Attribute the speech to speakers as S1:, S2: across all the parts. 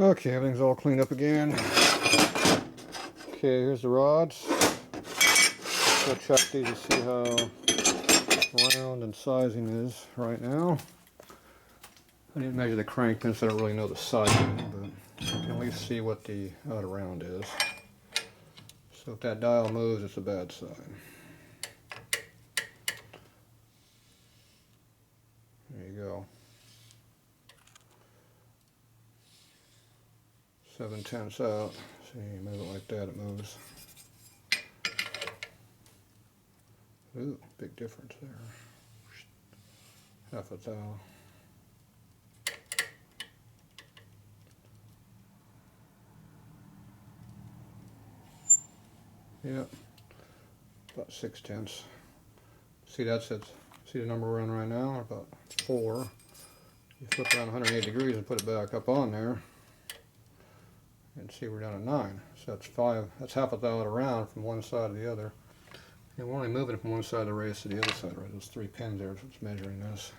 S1: Okay, everything's all cleaned up again. Okay, here's the rods. Let's go check these to see how round and sizing is right now. I didn't measure the crank pin, so I don't really know the sizing, but you can at least see what the out around is. So if that dial moves, it's a bad sign. There you go. 7/10 out. See, you move it like that, it moves. Ooh, big difference there. Half a thou. Yep, about 6/10. See, that's it. See the number we're on right now? About 4. You flip around 180 degrees and put it back up on there. And see, we're down to 9. So that's 5. That's half a thou around from one side to the other. And we're only moving it from one side of the race to the other side, right? Those 3 pins there, so it's measuring this.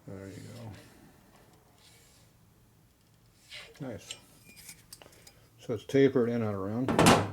S1: There you go. Nice. So it's tapered in and around. Okay,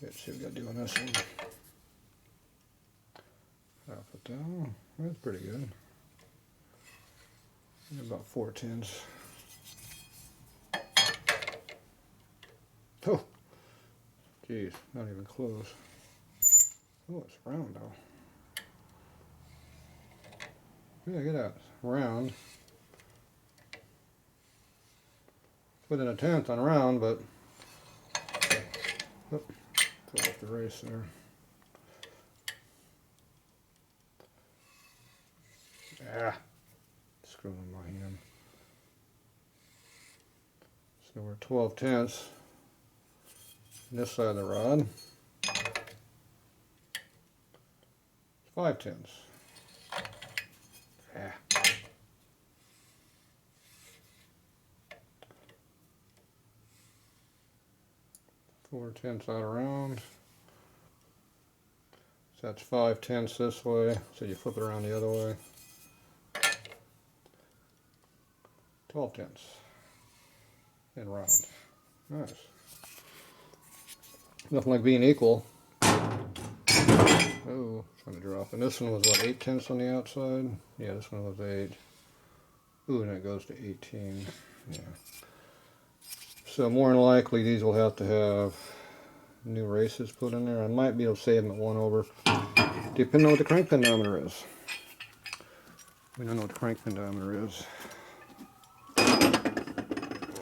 S1: let's see what we got to do on this one. Half a thou. That's pretty good. About 4/10. Oh, geez, not even close. Oh, it's round though. Yeah, look at that, round. Within a tenth on round, but oh, fell off the race there. Ah, screwing my hand. So we're 12/10. This side of the rod, 5/10. Ah. 4/10 out around. So that's 5/10 this way. So you flip it around the other way. 12/10 and round. Nice. Nothing like being equal. Oh, trying to drop. And this one was what, 8/10 on the outside? Yeah, this one was 8. Ooh, and it goes to 18. Yeah. So more than likely these will have to have new races put in there. I might be able to save them at 1 over, depending on what the crank pin diameter is. We don't know what the crank pin diameter is.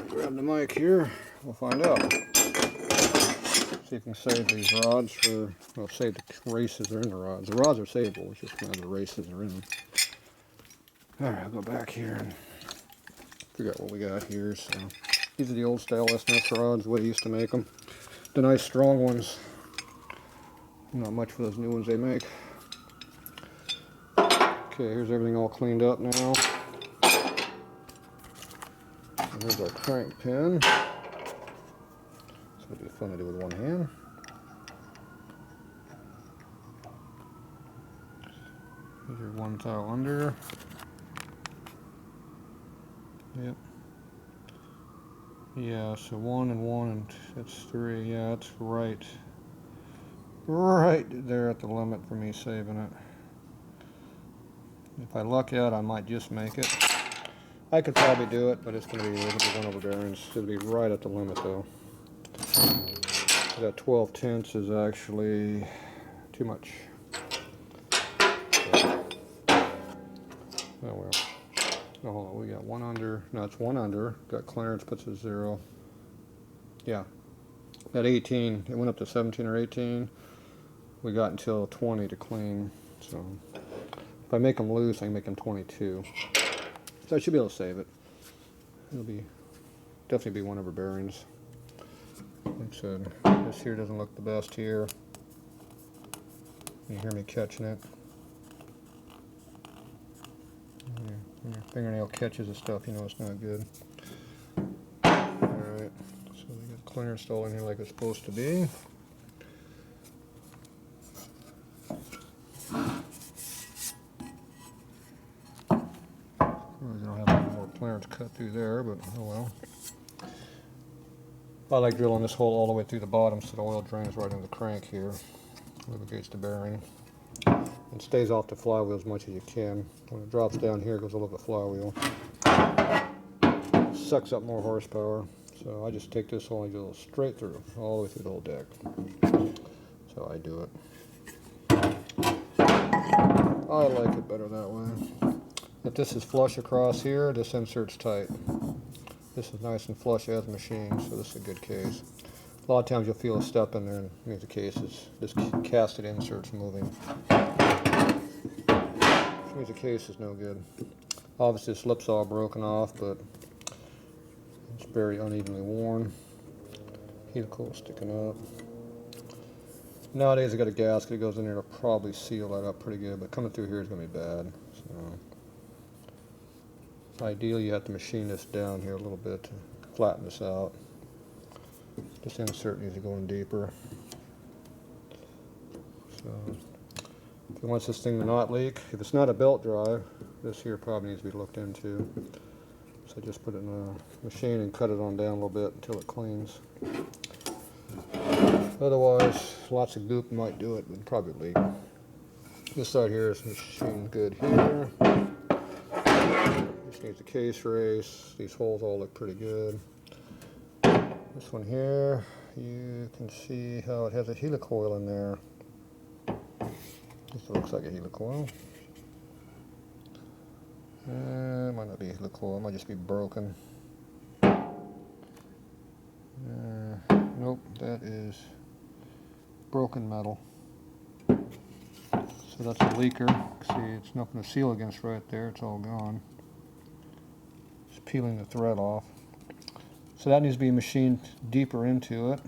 S1: Grab the mic here, we'll find out. See if we can save these rods for, well, save the races that are in the rods. The rods are savable, it's just the races are in them. Alright, I'll go back here and figure out what we got here. So these are the old style S&S rods, the way they used to make them. The nice strong ones. Not much for those new ones they make. Okay, here's everything all cleaned up now. And here's our crank pin. This would be fun to do with one hand. Here's your 1 thou under. Yep. Yeah, so 1 and 1 and that's 3. Yeah, that's right there at the limit for me saving it. If I luck out, I might just make it. I could probably do it, but it's going to be a little bit 1 over bearings. It'll be right at the limit though. So that 12/10 is actually too much. So, oh well. Oh, hold on, we got 1 under. No, it's 1 under. Got clearance, puts it 0. Yeah. At 18, it went up to 17 or 18. We got until 20 to clean. So if I make them loose, I can make them 22. So I should be able to save it. It'll be definitely be 1 over bearings. Like I said, this here doesn't look the best here. You hear me catching it. When your fingernail catches the stuff, you know it's not good. Alright, so we got clearance all in here like it's supposed to be. Really don't have any more clearance cut through there, but oh well. I like drilling this hole all the way through the bottom so the oil drains right into the crank here, lubricates the bearing, and stays off the flywheel as much as you can. When it drops down here, it goes all over the flywheel. Sucks up more horsepower, so I just take this hole and go straight through, all the way through the whole deck. So I do it. I like it better that way. If this is flush across here, this insert's tight. This is nice and flush as machined, so this is a good case. A lot of times you'll feel a step in there and it means the case is, this casted insert's moving. Which means the case is no good. Obviously this lip's all broken off, but it's very unevenly worn. Helical sticking up. Nowadays I got a gasket that goes in there to probably seal that up pretty good, but coming through here is going to be bad. So ideally you have to machine this down here a little bit to flatten this out. This insert needs to go in deeper. So if you want this thing to not leak, if it's not a belt drive, this here probably needs to be looked into. So just put it in a machine and cut it on down a little bit until it cleans. Otherwise, lots of goop might do it, but probably leak. This side here is machined good here. This needs a case race. These holes all look pretty good. This one here, you can see how it has a helicoil in there. This looks like a helicoil. It might not be a helicoil, it might just be broken. Nope, that is broken metal. So that's a leaker. See, it's nothing to seal against right there, it's all gone. Just peeling the thread off. So that needs to be machined deeper into it.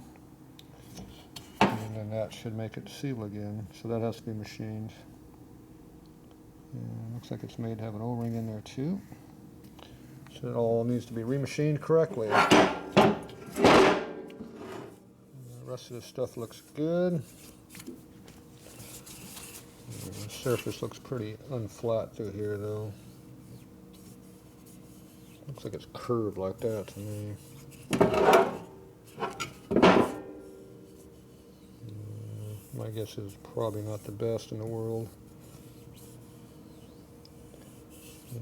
S1: And then that should make it seal again. So that has to be machined. And looks like it's made to have an O-ring in there too. So it all needs to be remachined correctly. The rest of this stuff looks good. The surface looks pretty unflat through here though. Looks like it's curved like that to me. My guess is probably not the best in the world.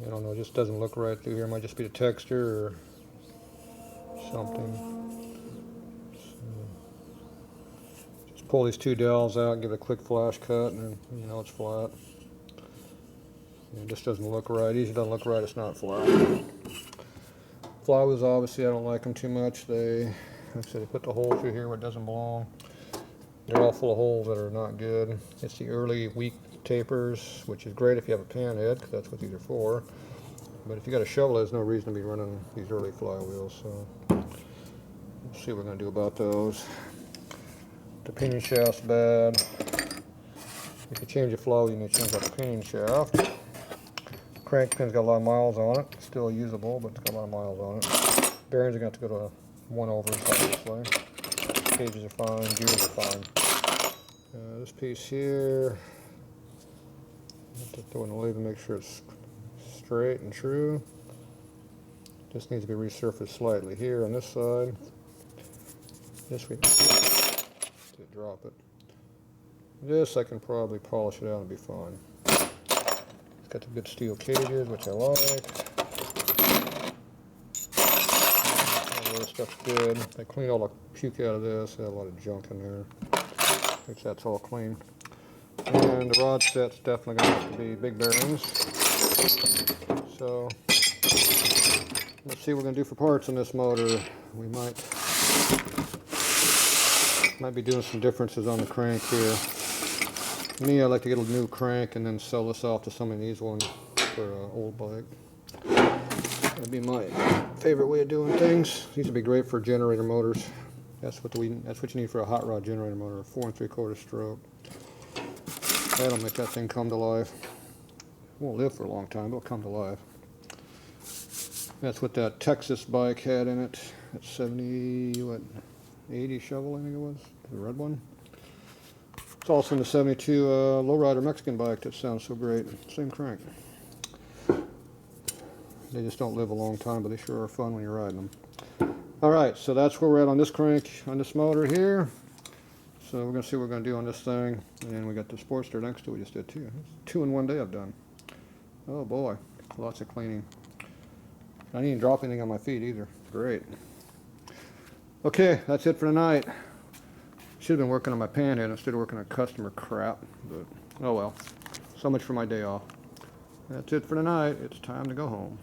S1: I don't know, it just doesn't look right through here. It might just be the texture or something. So just pull these two dowels out, give it a quick flash cut, and then you know it's flat. It just doesn't look right. It doesn't look right, it's not flat. Flywheels, obviously, I don't like them too much. Like I said, they put the hole through here where it doesn't belong. They're all full of holes that are not good. It's the early weak tapers, which is great if you have a pan head, because that's what these are for. But if you got a shovel, there's no reason to be running these early flywheels. So we'll see what we're going to do about those. The pinion shaft's bad. If you change the flywheel, you need to change out the pinion shaft. Crank pin's got a lot of miles on it. It's still usable, but it's got a lot of miles on it. Bearings are going to have to go to 1/overs, obviously. Cages are fine, gears are fine. This piece here, I have to throw in the lathe and make sure it's straight and true. This needs to be resurfaced slightly here on this side. This we to drop it. This I can probably polish it out and be fine. It's got the good steel cages, which I like. All this stuff's good. I cleaned all the puke out of this. I had a lot of junk in there. Which that's all clean. And the rod set's definitely going to have to be big bearings. So let's see what we're going to do for parts on this motor. We might be doing some differences on the crank here. Me, I like to get a new crank and then sell this off to somebody who needs one for an old bike. That'd be my favorite way of doing things. These would be great for generator motors. That's what you need for a hot rod generator motor, a 4 3/4 stroke. That'll make that thing come to life. It won't live for a long time, but it'll come to life. That's what that Texas bike had in it. That 80 shovel, I think it was, the red one. It's also in the 72 lowrider Mexican bike that sounds so great. Same crank. They just don't live a long time, but they sure are fun when you're riding them. All right, so that's where we're at on this crank, on this motor here. So we're gonna see what we're gonna do on this thing. And we got the Sportster next to it, we just did two. 2 in one day I've done. Oh boy, lots of cleaning. I didn't even drop anything on my feet either. Great. Okay, that's it for tonight. Should have been working on my panhead instead of working on customer crap, but oh well. So much for my day off. That's it for tonight. It's time to go home.